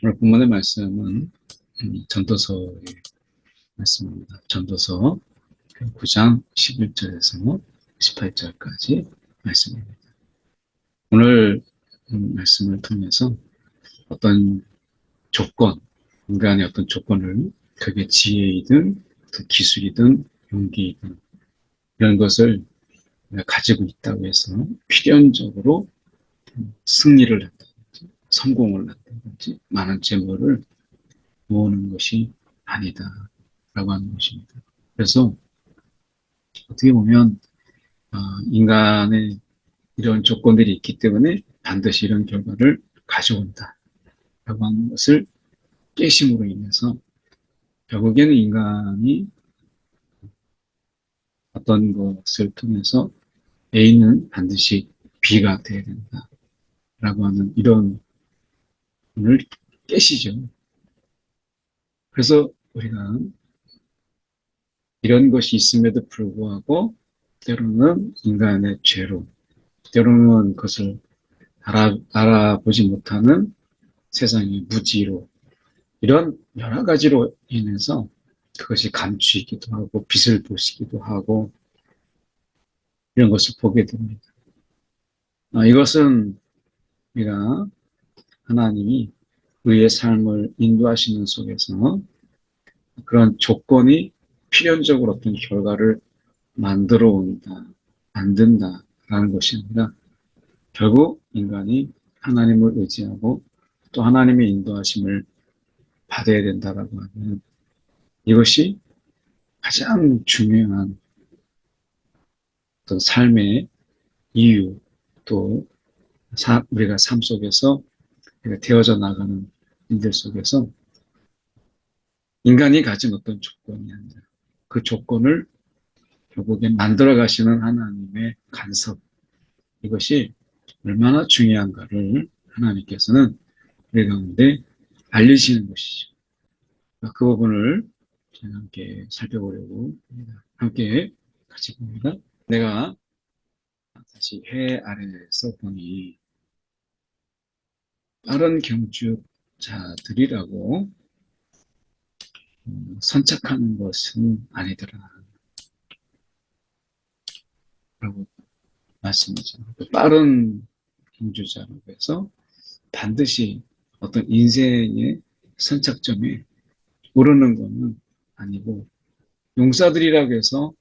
오늘 본문의 말씀은 전도서의 말씀입니다. 전도서 9장 11절에서 18절까지 말씀입니다. 오늘 말씀을 통해서 어떤 조건, 인간의 어떤 조건을 그게 지혜이든 어떤 기술이든 용기이든 이런 것을 가지고 있다고 해서 필연적으로 승리를 한다든지 성공을 한다든지 많은 재물을 모으는 것이 아니다라고 하는 것입니다. 그래서 어떻게 보면 인간의 이런 조건들이 있기 때문에 반드시 이런 결과를 가져온다라고 하는 것을 깨심으로 인해서 결국에는 인간이 어떤 것을 통해서 A는 반드시 B가 돼야 된다라고 하는 이런 을 깨시죠. 그래서 우리가 이런 것이 있음에도 불구하고 때로는 인간의 죄로, 때로는 그것을 알아보지 못하는 세상의 무지로, 이런 여러 가지로 인해서 그것이 감추이기도 하고 빛을 보시기도 하고 이런 것을 보게 됩니다. 이것은 우리가 하나님이 우리의 삶을 인도하시는 속에서 그런 조건이 필연적으로 어떤 결과를 만들어 온다, 만든다라는 것이 아니라 결국 인간이 하나님을 의지하고 또 하나님의 인도하심을 받아야 된다라고 하는 이것이 가장 중요한 어떤 삶의 이유 또 우리가 삶 속에서 우리가 되어져 나가는 일들 속에서 인간이 가진 어떤 조건이 아니라 그 조건을 결국에 만들어 가시는 하나님의 간섭 이것이 얼마나 중요한가를 하나님께서는 우리 가운데 알리시는 것이죠. 그 부분을 제가 함께 살펴보려고 합니다. 함께 같이 봅니다. 내가 다시 해 아래에서 보니 빠른 경주자들이라고 선착하는 것은 아니더라 라고 말씀하죠. 빠른 경주자라고 해서 반드시 어떤 인생의 선착점에 오르는 것은 아니고 용사들이라고 해서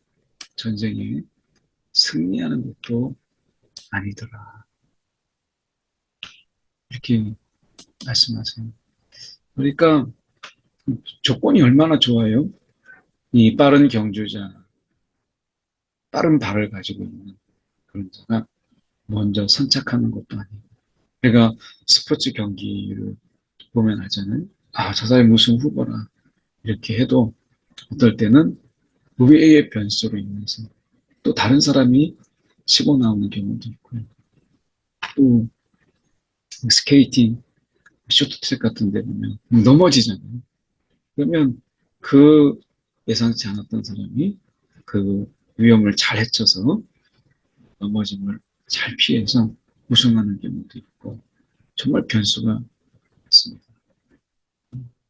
전쟁에 승리하는 것도 아니더라. 이렇게 말씀하세요. 그러니까 조건이 얼마나 좋아요? 이 빠른 경주자, 빠른 발을 가지고 있는 그런 자가 먼저 선착하는 것도 아니고. 그러니까 스포츠 경기를 보면 알잖아요. 저 사람이 무슨 후보라. 이렇게 해도 어떨 때는 의외의 변수로 인해서 또 다른 사람이 치고 나오는 경우도 있고요. 또 스케이팅, 쇼트트랙 같은 데 보면 넘어지잖아요. 그러면 그 예상치 않았던 사람이 그 위험을 잘 헤쳐서 넘어짐을 잘 피해서 우승하는 경우도 있고 정말 변수가 있습니다.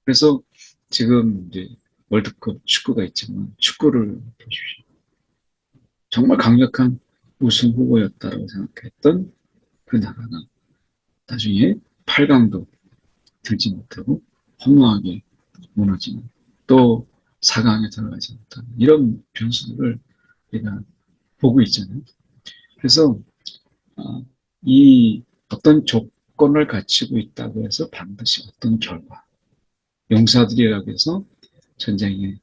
그래서 지금 이제 월드컵 축구가 있지만 축구를 보십시오. 정말 강력한 우승 후보였다고 생각했던 그 나라가 나중에 8강도 들지 못하고 허무하게 무너지는 또 4강에 들어가지 못하는 이런 변수들을 우리가 보고 있잖아요. 그래서 이 어떤 조건을 갖추고 있다고 해서 반드시 어떤 결과, 용사들이라고 해서 전쟁에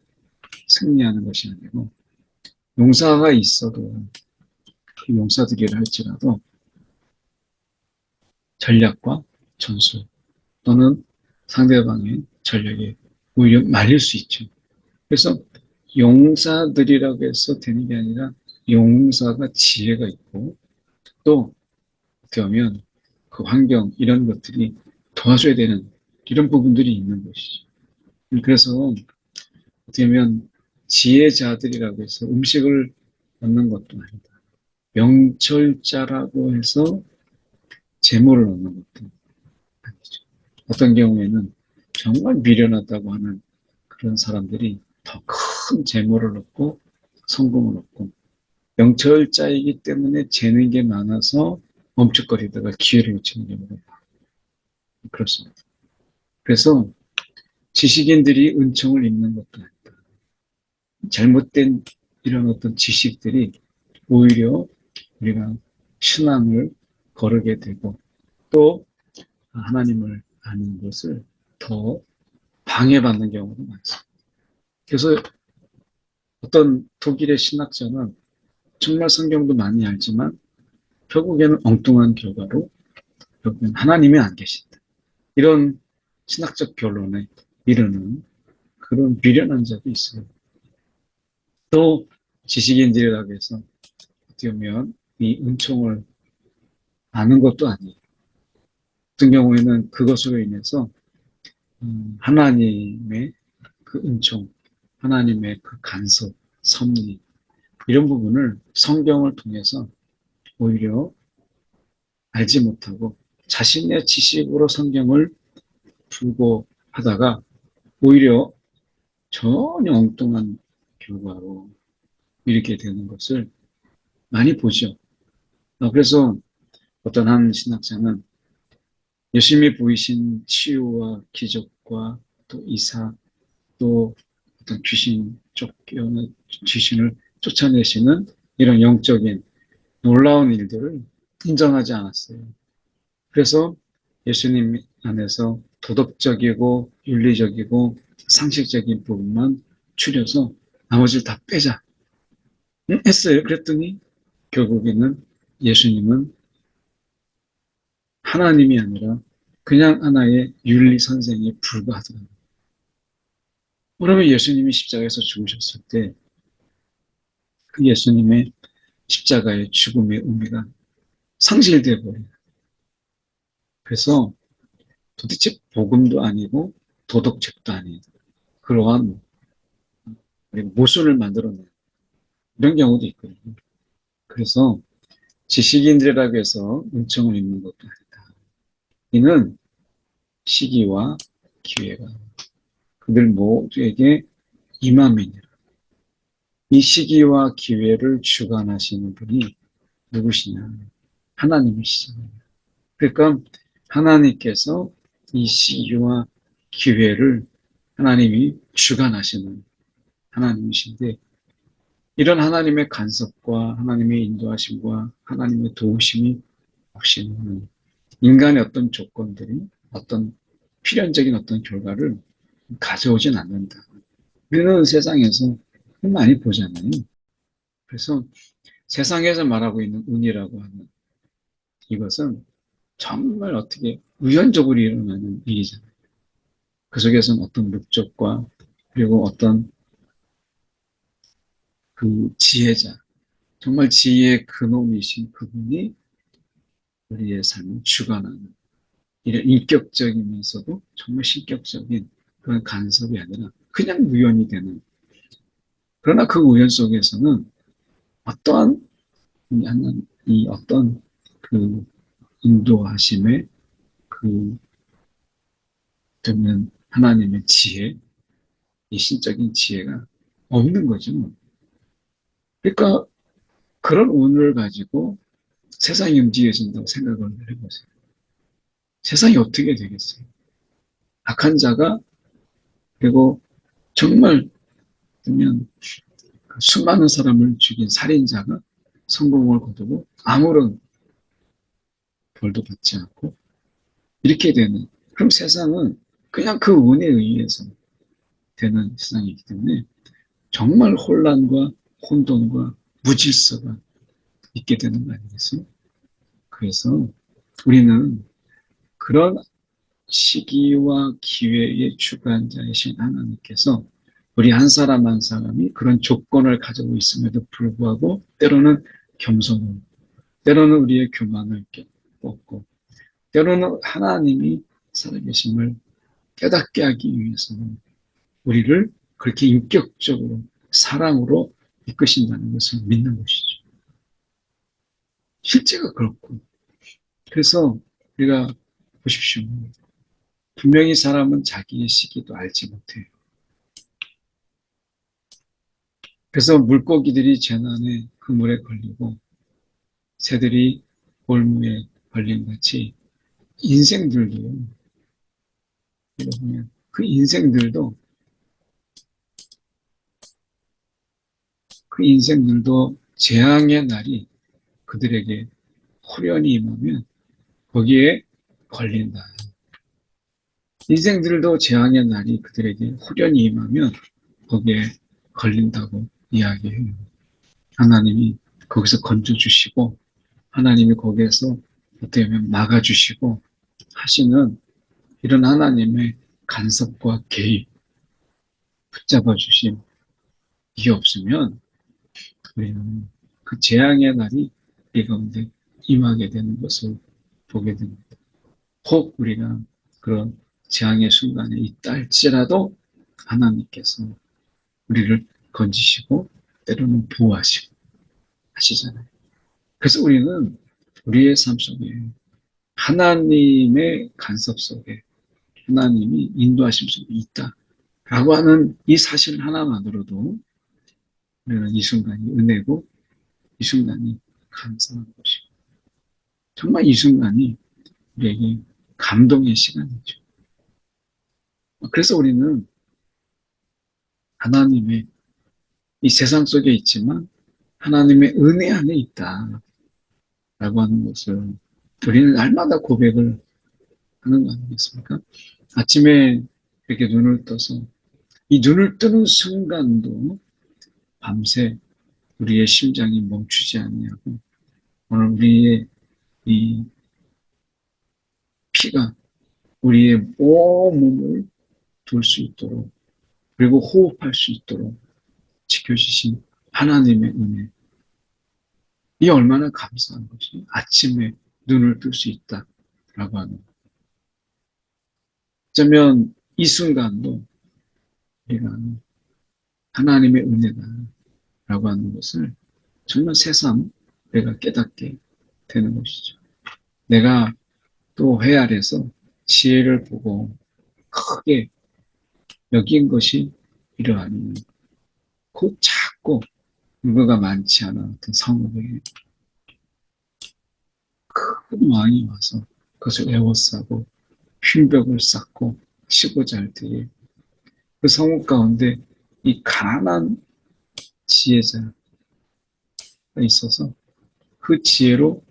승리하는 것이 아니고 용사가 있어도 그 용사들이라 할지라도 전략과 전술 또는 상대방의 전략에 오히려 말릴 수 있죠. 그래서 용사들이라고 해서 되는 게 아니라 용사가 지혜가 있고 또 어떻게 보면 그 환경 이런 것들이 도와줘야 되는 이런 부분들이 있는 것이죠. 그래서 어떻게 보면 지혜자들이라고 해서 음식을 얻는 것도 아니다. 명철자라고 해서 재물을 얻는 것도 아니죠. 어떤 경우에는 정말 미련하다고 하는 그런 사람들이 더 큰 재물을 얻고 성공을 얻고 명철자이기 때문에 재는 게 많아서 멈칫거리다가 기회를 놓치는 경우가 그렇습니다. 그래서 지식인들이 은총을 입는 것도 아니다. 잘못된 이런 어떤 지식들이 오히려 우리가 신앙을 거르게 되고 또 하나님을 아는 것을 더 방해받는 경우도 많습니다. 그래서 어떤 독일의 신학자는 정말 성경도 많이 알지만 결국에는 엉뚱한 결과로 결국엔 하나님이 안 계신다. 이런 신학적 결론에 이르는 그런 미련한 자도 있어요. 또 지식인들이라고 해서 어떻게 보면 이 은총을 아는 것도 아니에요. 어떤 경우에는 그것으로 인해서 하나님의 그 은총, 하나님의 그 간섭, 섭리 이런 부분을 성경을 통해서 오히려 알지 못하고 자신의 지식으로 성경을 풀고 하다가 오히려 전혀 엉뚱한 결과로 이렇게 되는 것을 많이 보죠. 그래서 어떤 한 신학자는 열심히 보이신 치유와 기적과 또 이사 또 어떤 귀신을 쫓아내시는 이런 영적인 놀라운 일들을 인정하지 않았어요. 그래서 예수님 안에서 도덕적이고 윤리적이고 상식적인 부분만 추려서 나머지를 다 빼자 했어요. 그랬더니 결국에는 예수님은 하나님이 아니라 그냥 하나의 윤리 선생에 불과하더라고요. 그러면 예수님이 십자가에서 죽으셨을 때 그 예수님의 십자가의 죽음의 의미가 상실되어 버려요. 그래서 도대체 복음도 아니고 도덕책도 아닌 그러한 모순을 만들어내는 이런 경우도 있거든요. 그래서 지식인들이라고 해서 은총을 입는 것도 아니다. 이는 시기와 기회가 그들 모두에게 임함이니라. 이 시기와 기회를 주관하시는 분이 누구시냐? 하나님이시잖아요. 그러니까 하나님께서 이 시기와 기회를 하나님이 주관하시는 하나님이신데 이런 하나님의 간섭과 하나님의 인도하심과 하나님의 도우심이 없이는 인간의 어떤 조건들이 어떤 필연적인 어떤 결과를 가져오진 않는다. 우리는 세상에서 많이 보잖아요. 그래서 세상에서 말하고 있는 운이라고 하는 이것은 정말 어떻게 우연적으로 일어나는 일이잖아요. 그 속에서는 어떤 목적과 그리고 어떤 그 지혜자, 정말 지혜의 근원이신 그분이 우리의 삶을 주관하는 이런 인격적이면서도 정말 신격적인 그런 간섭이 아니라 그냥 우연이 되는 그러나 그 우연 속에서는 어떠한 이 어떤 그 인도하심의 그 되면 하나님의 지혜, 이 신적인 지혜가 없는 거죠. 그러니까 그런 운을 가지고 세상이 움직여진다고 생각을 해보세요. 세상이 어떻게 되겠어요? 악한 자가 그리고 정말 보면 수많은 사람을 죽인 살인자가 성공을 거두고 아무런 벌도 받지 않고 이렇게 되는 그럼 세상은 그냥 그 운에 의해서 되는 세상이기 때문에 정말 혼란과 혼돈과 무질서가 있게 되는 거 아니겠어요? 그래서 우리는 그런 시기와 기회의 주관자이신 하나님께서 우리 한 사람 한 사람이 그런 조건을 가지고 있음에도 불구하고 때로는 겸손을, 때로는 우리의 교만을 꺾고, 때로는 하나님이 살아계심을 깨닫게 하기 위해서는 우리를 그렇게 인격적으로 사랑으로 이끄신다는 것을 믿는 것이죠. 실제가 그렇고. 그래서 우리가 보십시오. 분명히 사람은 자기의 시기도 알지 못해요. 그래서 물고기들이 재난에 그 물에 걸리고 새들이 올무에 걸린 같이 인생들도 보면 그 인생들도 재앙의 날이 그들에게 호련히 임하면 거기에 걸린다. 인생들도 재앙의 날이 그들에게 호련히 임하면 거기에 걸린다고 이야기해요. 하나님이 거기서 건져주시고 하나님이 거기에서 어떻게 보면 막아주시고 하시는 이런 하나님의 간섭과 개입, 붙잡아 주심 이게 없으면 우리는 그 재앙의 날이 우리 가운데 임하게 되는 것을 보게 됩니다. 혹 우리가 그런 재앙의 순간에 있다 할지라도 하나님께서 우리를 건지시고 때로는 보호하시고 하시잖아요. 그래서 우리는 우리의 삶 속에 하나님의 간섭 속에 하나님이 인도하심 속에 있다라고 하는 이 사실 하나만으로도 우리는 이 순간이 은혜고 이 순간이 감사한 것이고 정말 이 순간이 우리에게 감동의 시간이죠. 그래서 우리는 하나님의 이 세상 속에 있지만 하나님의 은혜 안에 있다라고 하는 것을 우리는 날마다 고백을 하는 거 아니겠습니까? 아침에 이렇게 눈을 떠서 이 눈을 뜨는 순간도 밤새 우리의 심장이 멈추지 아니하고 오늘 우리의 이 피가 우리의 온 몸을 돌 수 있도록 그리고 호흡할 수 있도록 지켜주신 하나님의 은혜. 이 얼마나 감사한 것이 아침에 눈을 뜰 수 있다라고 하는. 어쩌면 이 순간도 우리가 하나님의 은혜다라고 하는 것을 정말 새삼 내가 깨닫게 되는 것이죠. 내가 또 회 아래서 지혜를 보고 크게 여긴 것이 이러하니 곧 작고 물거가 많지 않아 어떤 성읍에 큰 왕이 와서 그것을 에워싸고 흰벽을 쌓고 치고자 할 때에 그 성읍 가운데 이 가난한 지혜자가 있어서 그 지혜로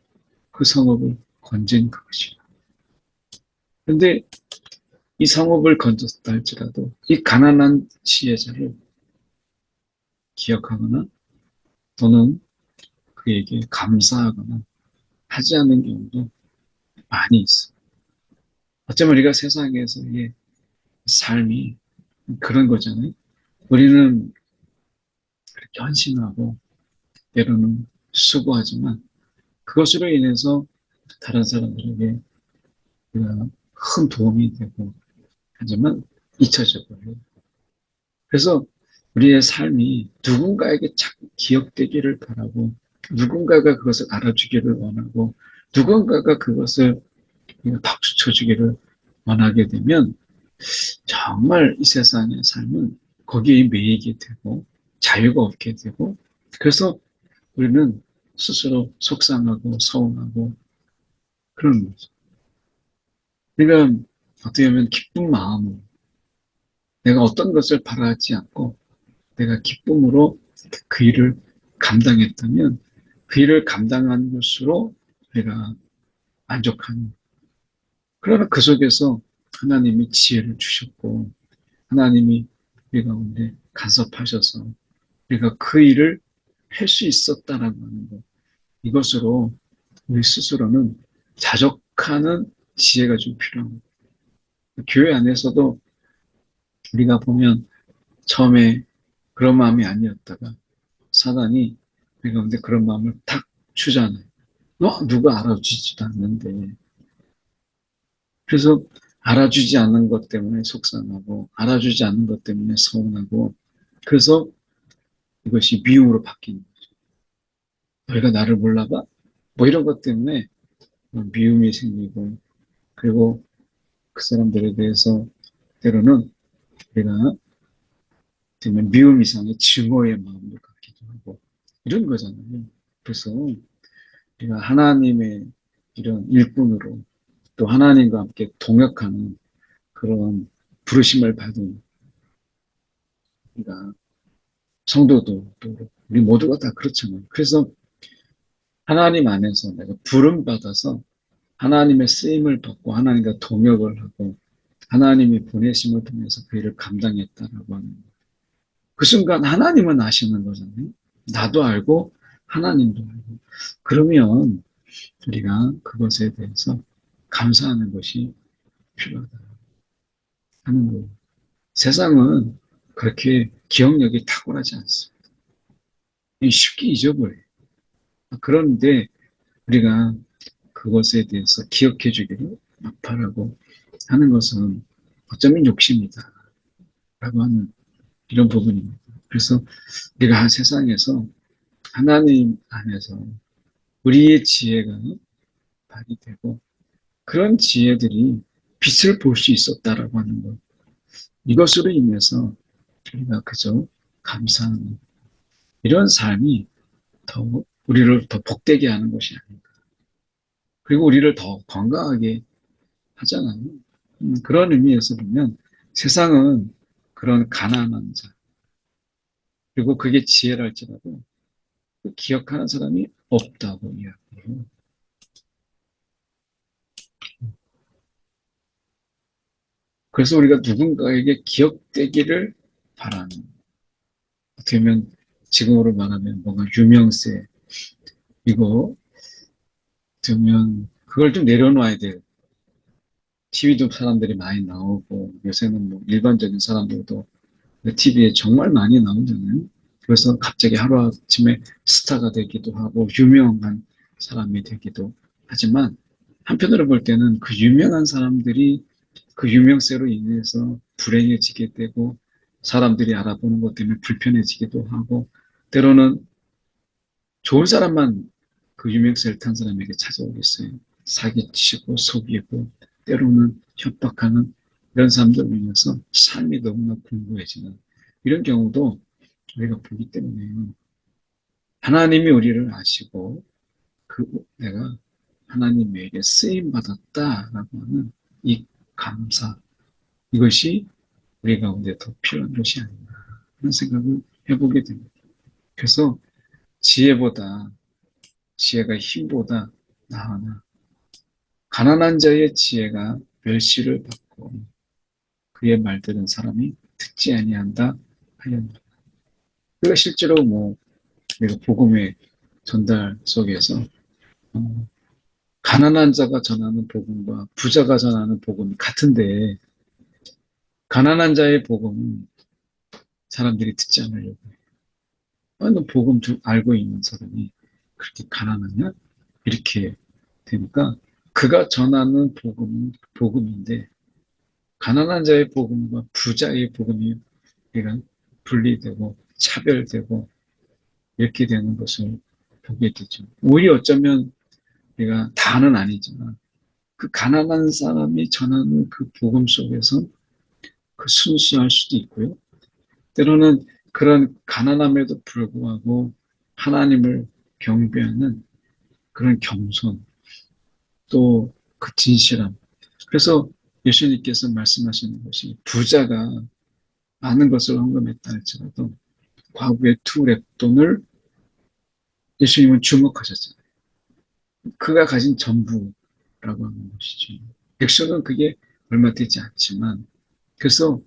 그 성읍을 건진 그것이다. 그런데 이 성읍을 건졌다 할지라도 이 가난한 지혜자를 기억하거나 또는 그에게 감사하거나 하지 않는 경우도 많이 있어. 어쩌면 우리가 세상에서의 삶이 그런 거잖아요. 우리는 그렇게 헌신하고 때로는 수고하지만 그것으로 인해서 다른 사람들에게 큰 도움이 되고 하지만 잊혀져 버려요. 그래서 우리의 삶이 누군가에게 자꾸 기억되기를 바라고 누군가가 그것을 알아주기를 원하고 누군가가 그것을 박수 쳐주기를 원하게 되면 정말 이 세상의 삶은 거기에 매이게 되고 자유가 없게 되고 그래서 우리는 스스로 속상하고 서운하고 그런 거죠. 그러니까 어떻게 보면 기쁜 마음으로 내가 어떤 것을 바라지 않고 내가 기쁨으로 그 일을 감당했다면 그 일을 감당한 것으로 내가 만족하는. 그러나 그 속에서 하나님이 지혜를 주셨고 하나님이 우리 가운데 간섭하셔서 우리가 그 일을 할 수 있었다라고 하는 것. 이것으로 우리 스스로는 자족하는 지혜가 좀 필요합니다. 교회 안에서도 우리가 보면 처음에 그런 마음이 아니었다가 사단이 우리 가운데 그런 마음을 탁 주잖아요. 너 누가 알아주지도 않는데. 그래서 알아주지 않는 것 때문에 속상하고 알아주지 않는 것 때문에 서운하고 그래서 이것이 미움으로 바뀌는 거죠. 너희가 나를 몰라봐? 뭐 이런 것 때문에 미움이 생기고 그리고 그 사람들에 대해서 때로는 우리가 되면 미움 이상의 증오의 마음을 갖기도 하고 이런 거잖아요. 그래서 우리가 하나님의 이런 일꾼으로 또 하나님과 함께 동역하는 그런 부르심을 받은 우리가 성도도 또 우리 모두가 다 그렇잖아요. 그래서 하나님 안에서 내가 부름 받아서 하나님의 쓰임을 받고 하나님과 동역을 하고 하나님이 보내심을 통해서 그 일을 감당했다라고 하는 거예요. 그 순간 하나님은 아시는 거잖아요. 나도 알고 하나님도 알고. 그러면 우리가 그것에 대해서 감사하는 것이 필요하다 하는 거예요. 세상은 그렇게 기억력이 탁월하지 않습니다. 쉽게 잊어버려요. 그런데 우리가 그것에 대해서 기억해 주기를 바라고 하는 것은 어쩌면 욕심이다 라고 하는 이런 부분입니다. 그래서 우리가 세상에서 하나님 안에서 우리의 지혜가 발휘되고 그런 지혜들이 빛을 볼 수 있었다라고 하는 것. 이것으로 인해서 우리가 그저 감사하는 이런 삶이 더 우리를 더 복되게 하는 것이 아닌가. 그리고 우리를 더 건강하게 하잖아요. 그런 의미에서 보면 세상은 그런 가난한 자, 그리고 그게 지혜랄지라도 기억하는 사람이 없다고 이야기해요. 그래서 우리가 누군가에게 기억되기를 바라는, 어떻게 보면 지금으로 말하면 뭔가 유명세, 이거 되면 그걸 좀 내려놔야 돼요. TV도 사람들이 많이 나오고 요새는 뭐 일반적인 사람들도 TV에 정말 많이 나오잖아요. 그래서 갑자기 하루아침에 스타가 되기도 하고 유명한 사람이 되기도 하지만 한편으로 볼 때는 그 유명한 사람들이 그 유명세로 인해서 불행해지게 되고 사람들이 알아보는 것 때문에 불편해지기도 하고 때로는 좋은 사람만 그 유명세를 탄 사람에게 찾아오겠어요. 사기치고 속이고 때로는 협박하는 이런 사람들로 인해서 삶이 너무나 공고해지는 이런 경우도 우리가 보기 때문에 하나님이 우리를 아시고 그 내가 하나님에게 쓰임 받았다라고 하는 이 감사 이것이 우리 가운데 더 필요한 것이 아닌가 하는 생각을 해보게 됩니다. 그래서 지혜보다 지혜가 힘보다 나아나 가난한 자의 지혜가 멸시를 받고 그의 말들은 사람이 듣지 아니한다 하였노라. 그가 실제로 뭐 우리가 복음의 전달 속에서 가난한 자가 전하는 복음과 부자가 전하는 복음이 같은데 가난한 자의 복음은 사람들이 듣지 않으려고 해요. 너 복음 좀 알고 있는 사람이 그렇게 가난하냐? 이렇게 되니까 그가 전하는 복음은 복음인데 가난한 자의 복음과 부자의 복음이 우리가 분리되고 차별되고 이렇게 되는 것을 보게 되죠. 오히려 어쩌면 우리가 다는 아니지만 그 가난한 사람이 전하는 그 복음 속에서 그 순수할 수도 있고요. 때로는 그런 가난함에도 불구하고 하나님을 경배하는 그런 겸손, 또 그 진실함. 그래서 예수님께서 말씀하시는 것이 부자가 많은 것을 헌금했다 할지라도 과부의 두 렙돈을 예수님은 주목하셨잖아요. 그가 가진 전부라고 하는 것이죠. 백성은 그게 얼마 되지 않지만 그래서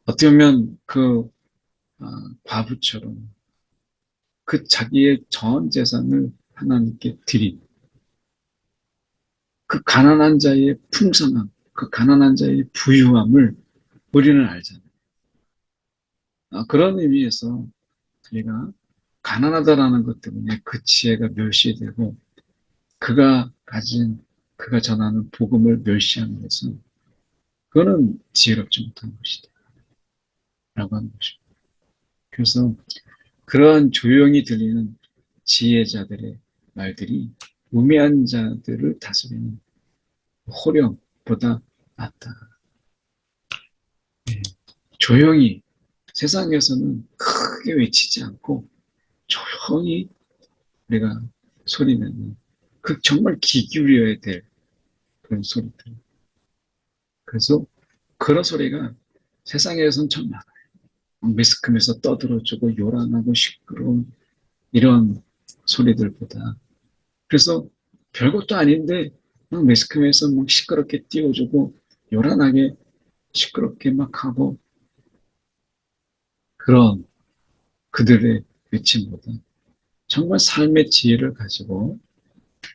어떻게 보면 그 과부처럼 그 자기의 전 재산을 하나님께 드린 그 가난한 자의 풍성함, 그 가난한 자의 부유함을 우리는 알잖아요. 그런 의미에서 우리가 가난하다라는 것 때문에 그 지혜가 멸시되고 그가 전하는 복음을 멸시하는 것은 그거는 지혜롭지 못한 것이다. 라고 하는 것입니다. 그래서 그러한 조용히 들리는 지혜자들의 말들이 우매한 자들을 다스리는 호령보다 낫다. 조용히 세상에서는 크게 외치지 않고 조용히 우리가 소리내는 그 정말 귀 기울여야 될 그런 소리들. 그래서 그런 소리가 세상에서는 참 많아요. 매스컴에서 떠들어주고 요란하고 시끄러운 이런 소리들보다. 그래서 별것도 아닌데 막 매스컴에서 막 시끄럽게 띄워주고 요란하게 시끄럽게 막 하고 그런 그들의 외침보다 정말 삶의 지혜를 가지고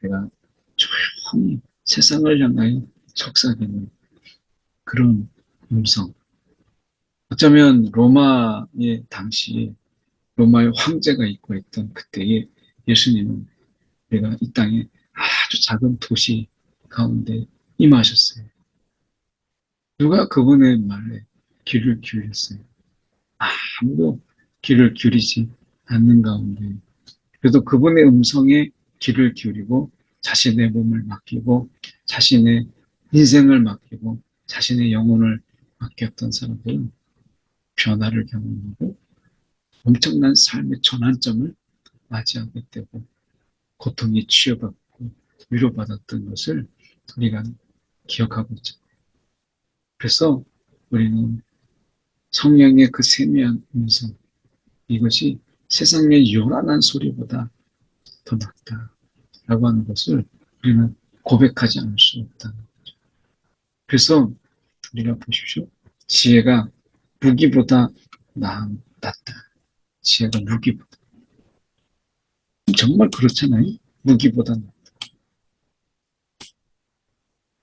내가 조용히 세상을 향하여 속삭이는 그런 음성. 어쩌면 로마의 당시 로마의 황제가 있고 있던 그때에 예수님은 우리가 이 땅에 아주 작은 도시 가운데 임하셨어요. 누가 그분의 말에 귀를 기울였어요? 아무도 귀를 기울이지 않는 가운데 그래도 그분의 음성에 귀를 기울이고 자신의 몸을 맡기고 자신의 인생을 맡기고 자신의 영혼을 맡겼던 사람들은 변화를 경험하고 엄청난 삶의 전환점을 맞이하게 되고 고통이 치유받고 위로받았던 것을 우리가 기억하고 있죠. 그래서 우리는 성령의 그 세미한 음성, 이것이 세상의 요란한 소리보다 더 낫다라고 하는 것을 우리는 고백하지 않을 수 없다는 거죠. 그래서 우리가 보십시오. 지혜가 무기보다 낫다. 지혜가 무기보다. 정말 그렇잖아요. 무기보다 낫다.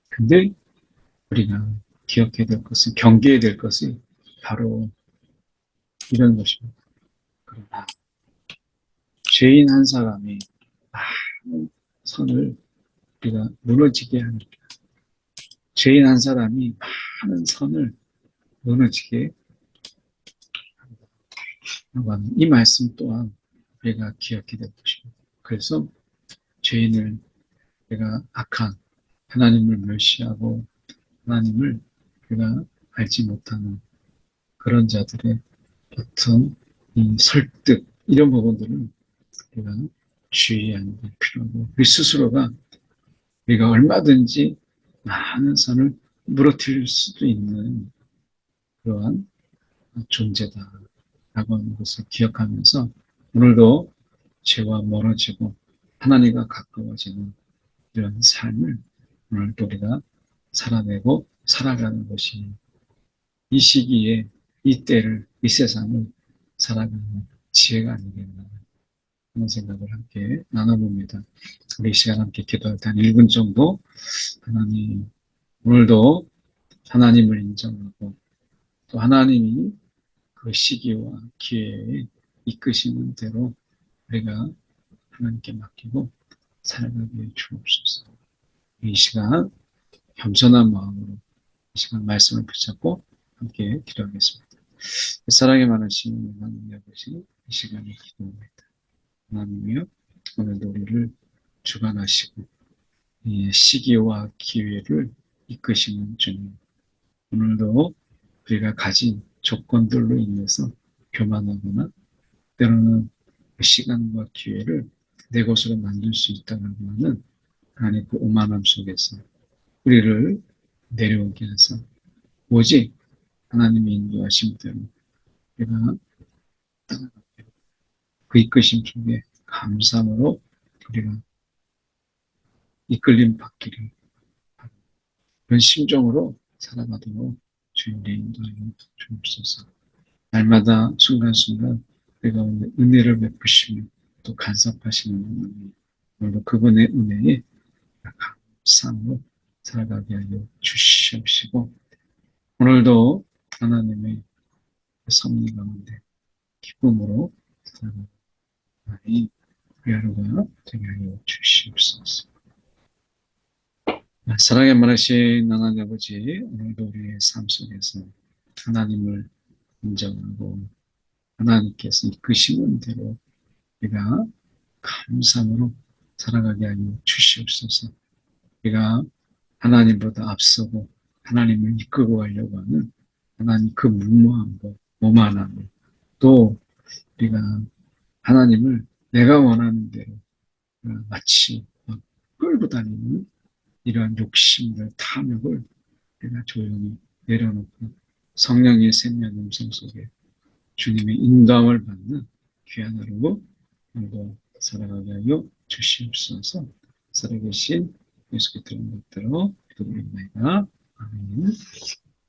근데 우리가 기억해야 될 것은, 경계해야 될 것이 바로 이런 것입니다. 그러나 죄인 한 사람이 많은 선을 우리가 무너지게 하니까 죄인 한 사람이 많은 선을 무너지게 하는 이 말씀 또한 우리가 기억해야 될 것입니다. 그래서 죄인을 우리가 악한 하나님을 멸시하고 하나님을 우리가 알지 못하는 그런 자들의 어떤 이 설득 이런 부분들은 우리가 주의하는 게 필요하고 우리 스스로가 우리가 얼마든지 많은 선을 무너뜨릴 수도 있는 그러한 존재다라고 하는 것을 기억하면서 오늘도 죄와 멀어지고 하나님과 가까워지는 이런 삶을 오늘도 우리가 살아내고 살아가는 것이 이 시기에 이 때를 이 세상을 살아가는 지혜가 아니겠나 하는 생각을 함께 나눠봅니다. 우리 이 시간 함께 기도할 때 한 1분 정도 하나님 오늘도 하나님을 인정하고 또 하나님이 그 시기와 기회에 이끄시는 대로 우리가 하나님께 맡기고 살아가기에 주옵소서. 이 시간 겸손한 마음으로 이 시간 말씀을 붙잡고 함께 기도하겠습니다. 사랑이 많으신 하나님 아버지 이 시간에 기도합니다. 하나님이여 오늘도 우리를 주관하시고 이 시기와 기회를 이끄시는 주님 오늘도 우리가 가진 조건들로 인해서 교만하거나 때로는 그 시간과 기회를 내 것으로 만들 수 있다고 하는 하나님의 그 오만함 속에서 우리를 내려오게 해서 오직 하나님의 인도하심 대로 우리가 그 이끄심 속에 감사함으로 우리가 이끌림 받기를 그런 심정으로 살아가도록 주님의 인도하여 주옵소서. 날마다 순간순간 우리가 은혜를 베푸시며 또 간섭하시는 하나님 오늘도 그분의 은혜에 감사함으로 살아가게 하여 주시옵시고 오늘도 하나님의 섭리 가운데 기쁨으로 살아가는 우리 하루가 되게 하여 주시옵소서. 사랑의 많으신 하나님 아버지 오늘도 우리의 삶 속에서 하나님을 인정하고 하나님께서 이끄시는 대로 우리가 감사함으로 살아가게 하여 주시옵소서. 우리가 하나님보다 앞서고 하나님을 이끌고 가려고 하는 하나님 그 무모한 것, 오만한 것, 또 우리가 하나님을 내가 원하는 대로 마치 막 끌고 다니는 이러한 욕심들, 탐욕을 우리가 조용히 내려놓고 성령의 생명 음성 속에 주님의 인도함을 받는 귀한 하루 오늘도 살아가게 하여 주시옵소서. 살아계신 예수께 드린 것대로 기도드립니다. 아멘.